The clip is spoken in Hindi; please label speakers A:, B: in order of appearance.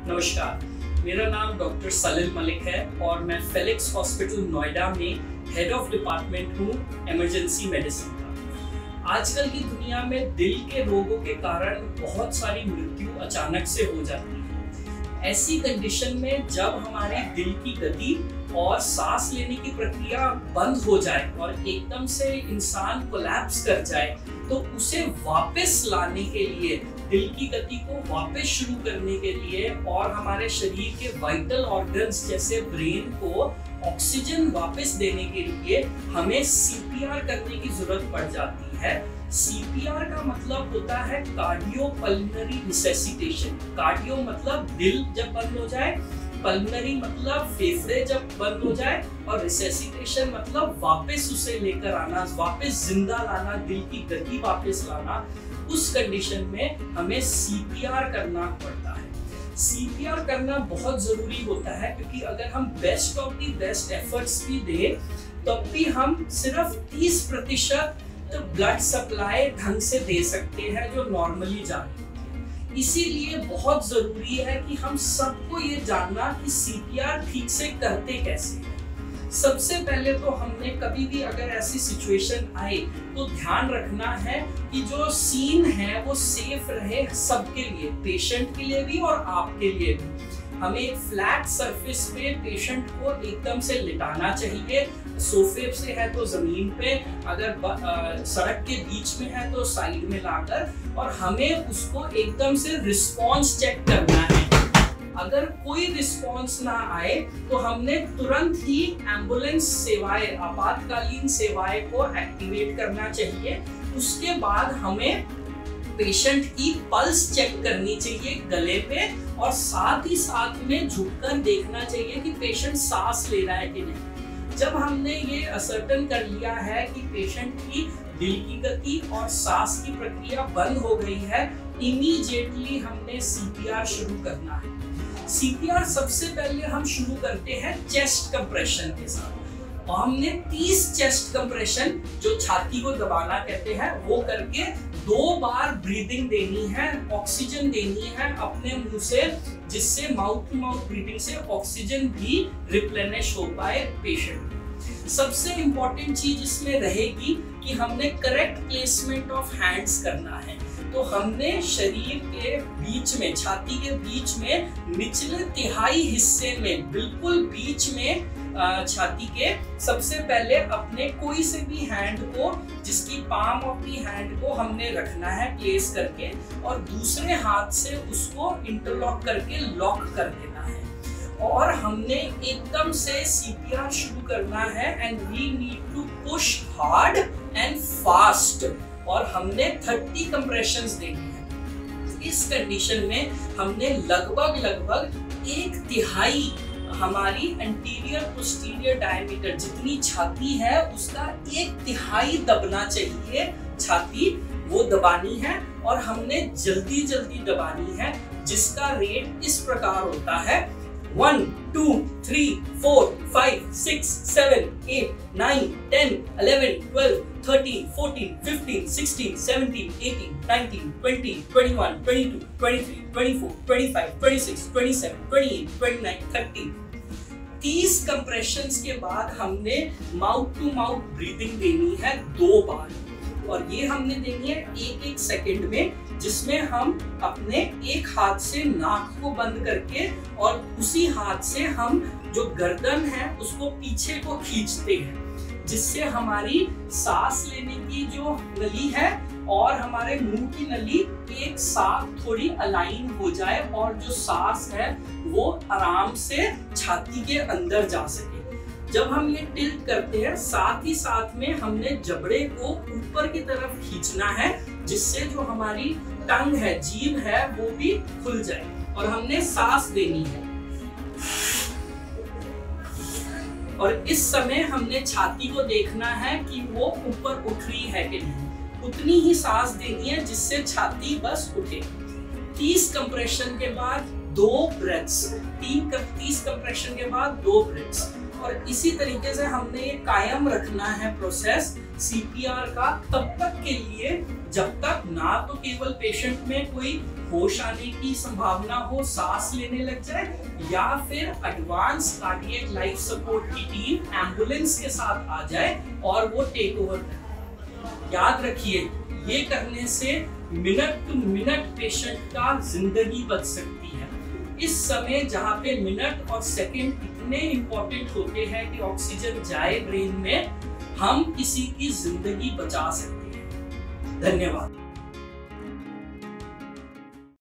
A: नमस्कार, मेरा नाम डॉक्टर सलील मलिक है और मैं फेलिक्स हॉस्पिटल नोएडा में हेड ऑफ डिपार्टमेंट हूँ इमरजेंसी मेडिसिन का। आजकल की दुनिया में दिल के रोगों के कारण बहुत सारी मृत्यु अचानक से हो जाती है। ऐसी कंडीशन में जब हमारे दिल की गति और सांस लेने की प्रक्रिया बंद हो जाए और एकदम से इंसान कोलैप्स कर जाए, तो उसे वापस लाने के लिए, दिल की गति को वापस शुरू करने के लिए और हमारे शरीर के वाइटल ऑर्गन्स जैसे ब्रेन को ऑक्सीजन वापस देने के लिए हमें सीपीआर करने की जरूरत पड़ जाती है। सीपीआर का मतलब होता है कार्डियोपल्मोनरी रिससिटेशन। कार्डियो मतलब दिल जब बंद हो जाए, पल्मोनरी मतलब फेफड़े जब बंद हो जाए, और रिससिटेशन मतलब वापस उसे लेकर आना, वापस जिंदा लाना, दिल की गति वापस लाना। उस कंडीशन में हमें सीपीआर करना पड़ता है। सीपीआर करना बहुत जरूरी होता है क्योंकि अगर हम best of the best efforts भी दें तब भी हम सिर्फ 30% ब्लड सप्लाई ढंग से दे सकते हैं जो नॉर्मली जाती है। इसीलिए बहुत जरूरी है कि हम सबको ये जानना कि सीपीआर ठीक से करते कैसे हैं। सबसे पहले तो हमने कभी भी अगर ऐसी सिचुएशन आए तो ध्यान रखना है कि जो सीन है वो सेफ रहे सबके लिए, पेशेंट के लिए भी और आपके लिए भी। हमें एक फ्लैट सरफेस पे पेशेंट को एकदम से लिटाना चाहिए। सोफे से है तो जमीन पे, अगर सड़क के बीच में है तो साइड में लाकर, और हमें उसको एकदम से रिस्पॉन्स चेक करना है। अगर कोई रिस्पॉन्स ना आए तो हमने तुरंत ही एम्बुलेंस सेवाएं, आपातकालीन सेवाएं को एक्टिवेट करना चाहिए। उसके बाद हमें पेशेंट की पल्स चेक करनी चाहिए गले पे, और साथ ही साथ में झुककर देखना चाहिए कि पेशेंट सांस ले रहा है कि नहीं। जब हमने ये असर्टन कर लिया है कि पेशेंट की दिल की गति और सांस की प्रक्रिया बंद हो गई है, इमीडिएटली हमने सीपीआर शुरू करना है। सीपीआर सबसे पहले हम शुरू करते हैं चेस्ट कंप्रेशन के साथ, और हमने 30 चेस्ट कंप्रेशन, जो छाती को दबाना कहते हैं, वो करके 2 बार ब्रीदिंग देनी है, ऑक्सीजन देनी है अपने मुंह से, जिससे माउथ टू माउथ ब्रीदिंग से ऑक्सीजन भी रिप्लेनिश हो पाए पेशेंट। सबसे इंपॉर्टेंट चीज इसमें रहेगी कि हमने करेक्ट प्लेसमेंट ऑफ हैंड्स करना है। तो हमने शरीर के बीच में, छाती के बीच में, निचले तिहाई हिस्से में, बिल्कुल बीच में छाती के, सबसे पहले अपने कोई से भी हैंड को, जिसकी पाम ऑफ दी हैंड को हमने रखना है प्लेस करके, और दूसरे हाथ से उसको इंटरलॉक करके लॉक कर देना है। और हमने एकदम से सीपीआर शुरू करना है, and we need to push hard and fast, और हमने 30 कंप्रेशंस देनी है। इस कंडीशन में हमने लगभग 1/3 हमारी एंटीरियर पोस्टीरियर डायमीटर, जितनी छाती है उसका 1/3 दबना चाहिए छाती, वो दबानी है, और हमने जल्दी दबानी है, जिसका रेट इस प्रकार होता है 1 2 3 4 5 6 7 8 9 10 11 12 13 14 15 16 17 18 19 20 21 22 23 24 25 26 27 28 29 30। 30 कंप्रेशंस के बाद हमने माउथ टू माउथ ब्रीदिंग देनी है 2 बार, और ये हमने देनी है 1-1 सेकेंड में, जिसमें हम अपने एक हाथ से नाक को बंद करके और उसी हाथ से हम जो गर्दन है उसको पीछे को खींचते हैं, जिससे हमारी सांस लेने की जो नली है और हमारे मुंह की नली एक साथ थोड़ी अलाइन हो जाए, और जो सांस है वो आराम से छाती के अंदर जा सके। जब हम ये टिल्ट करते हैं, साथ ही साथ में हमने जबड़े को ऊपर की तरफ खींचना है, जिससे जो हमारी टंग है, जीभ है, वो भी खुल जाए, और हमने सांस देनी है। और इस समय हमने छाती को देखना है कि वो ऊपर उठ रही है कि नहीं, उतनी ही सांस देनी है जिससे छाती बस उठे। 30 कंप्रेशन के बाद 2 ब्रेथ्स, 30 कंप्रेशन के बाद 2 ब्रेथ्स, और इसी तरीके से हमने ये कायम रखना है प्रोसेस सीपीआर का तब तक के लिए जब तक ना तो केवल पेशेंट में कोई होश आने की संभावना हो, सांस लेने लग जाए, या फिर एडवांस कार्डियक लाइफ सपोर्ट की टीम एम्बुलेंस के साथ आ जाए और वो टेक ओवर करे। याद रखिए, ये करने से मिनट टू मिनट पेशेंट का जिंदगी बच सकती है। इस समय जहाँ पे मिनट और सेकंड इतने इंपॉर्टेंट होते हैं कि ऑक्सीजन जाए ब्रेन में, हम किसी की जिंदगी बचा सकते हैं। धन्यवाद।